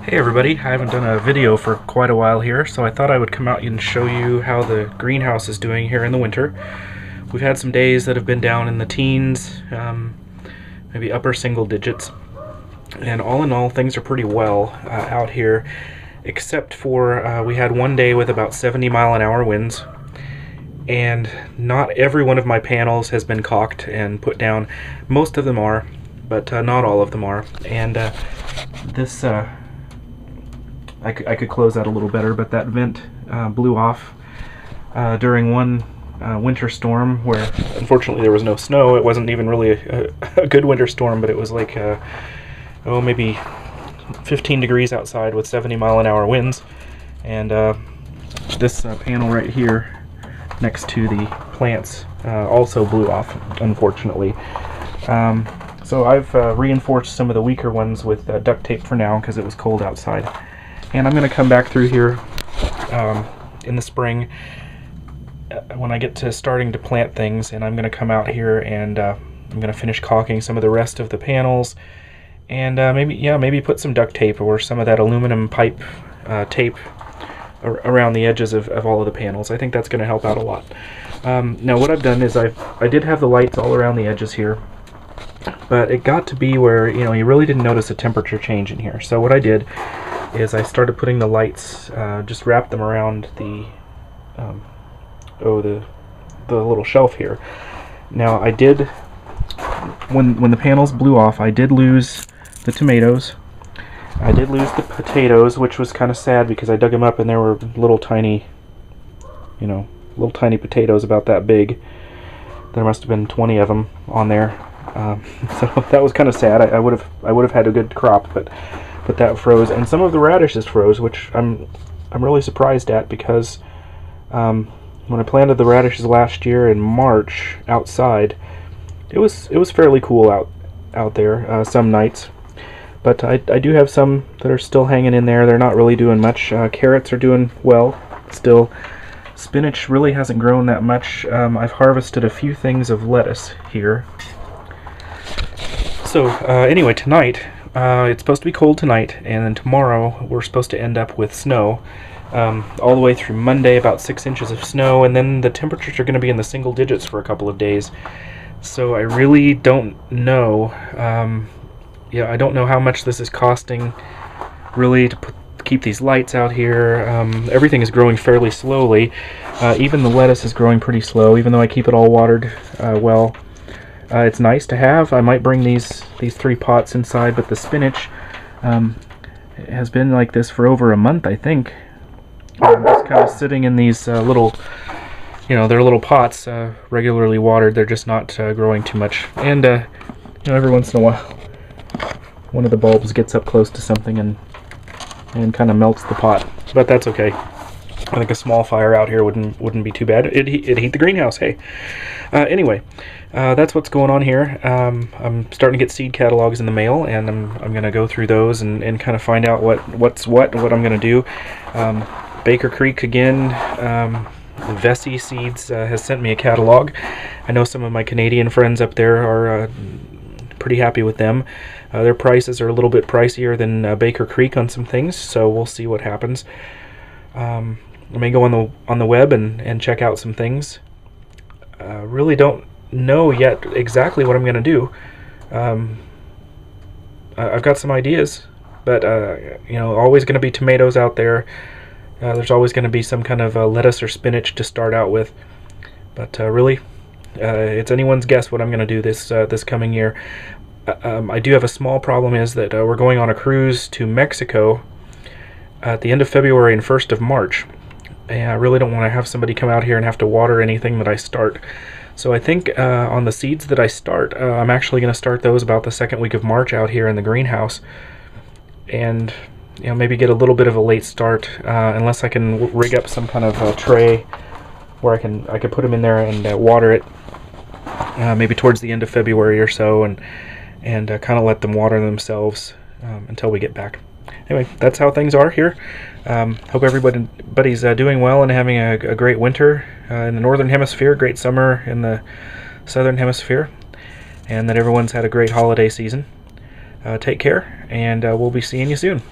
Hey everybody, I haven't done a video for quite a while here, so I thought I would come out and show you how the greenhouse is doing here in the winter. We've had some days that have been down in the teens, maybe upper single digits, and all in all things are pretty well out here, except for we had one day with about 70-mile-an-hour winds, and not every one of my panels has been caulked and put down. Most of them are, but not all of them are, and this I could close that a little better, but that vent blew off during one winter storm where unfortunately there was no snow. It wasn't even really a good winter storm, but it was like maybe 15 degrees outside with 70-mile-an-hour winds, and this panel right here next to the plants also blew off, unfortunately. So I've reinforced some of the weaker ones with duct tape for now because it was cold outside. And I'm going to come back through here in the spring when I get to starting to plant things, and I'm going to come out here and I'm going to finish caulking some of the rest of the panels, and maybe put some duct tape or some of that aluminum pipe tape around the edges of all of the panels. I think that's going to help out a lot. Now what I've done is I did have the lights all around the edges here, but it got to be where you really didn't notice a temperature change in here. So what I did is I started putting the lights, just wrapped them around the little shelf here. Now I did, when the panels blew off, I did lose the tomatoes. I did lose the potatoes, which was kind of sad because I dug them up and there were little tiny potatoes about that big. There must have been 20 of them on there. So that was kind of sad. I would have had a good crop, but that froze, and some of the radishes froze, which I'm really surprised at, because when I planted the radishes last year in March outside, it was fairly cool out there some nights, but I do have some that are still hanging in there. They're not really doing much. Carrots are doing well still. Spinach really hasn't grown that much. I've harvested a few things of lettuce here. So anyway, tonight, it's supposed to be cold tonight, and then tomorrow we're supposed to end up with snow all the way through Monday, about 6 inches of snow, and then the temperatures are going to be in the single digits for a couple of days. So I really don't know. I don't know how much this is costing, really, to keep these lights out here. Everything is growing fairly slowly. Even the lettuce is growing pretty slow, even though I keep it all watered well. It's nice to have. I might bring these 3 pots inside, but the spinach has been like this for over a month, I think. Just kind of sitting in these little, they're little pots, regularly watered. They're just not growing too much. And every once in a while, one of the bulbs gets up close to something and kind of melts the pot. But that's okay. I think a small fire out here wouldn't be too bad. It'd heat the greenhouse, hey. Anyway, that's what's going on here. I'm starting to get seed catalogs in the mail, and I'm going to go through those and kind of find out what I'm going to do. Baker Creek again, Vessi Seeds has sent me a catalog. I know some of my Canadian friends up there are pretty happy with them. Their prices are a little bit pricier than Baker Creek on some things, so we'll see what happens. I may go on the web and check out some things. Really don't know yet exactly what I'm going to do. I've got some ideas, but always going to be tomatoes out there. There's always going to be some kind of lettuce or spinach to start out with. But really, it's anyone's guess what I'm going to do this coming year. I do have a small problem, is that we're going on a cruise to Mexico at the end of February and 1st of March. And I really don't want to have somebody come out here and have to water anything that I start. So I think on the seeds that I start, I'm actually going to start those about the second week of March out here in the greenhouse. And maybe get a little bit of a late start, unless I can rig up some kind of a tray where I could put them in there and water it maybe towards the end of February or so, and kind of let them water themselves until we get back. Anyway, that's how things are here. Hope everybody's doing well and having a great winter in the northern hemisphere, great summer in the southern hemisphere, and that everyone's had a great holiday season. Take care, and we'll be seeing you soon.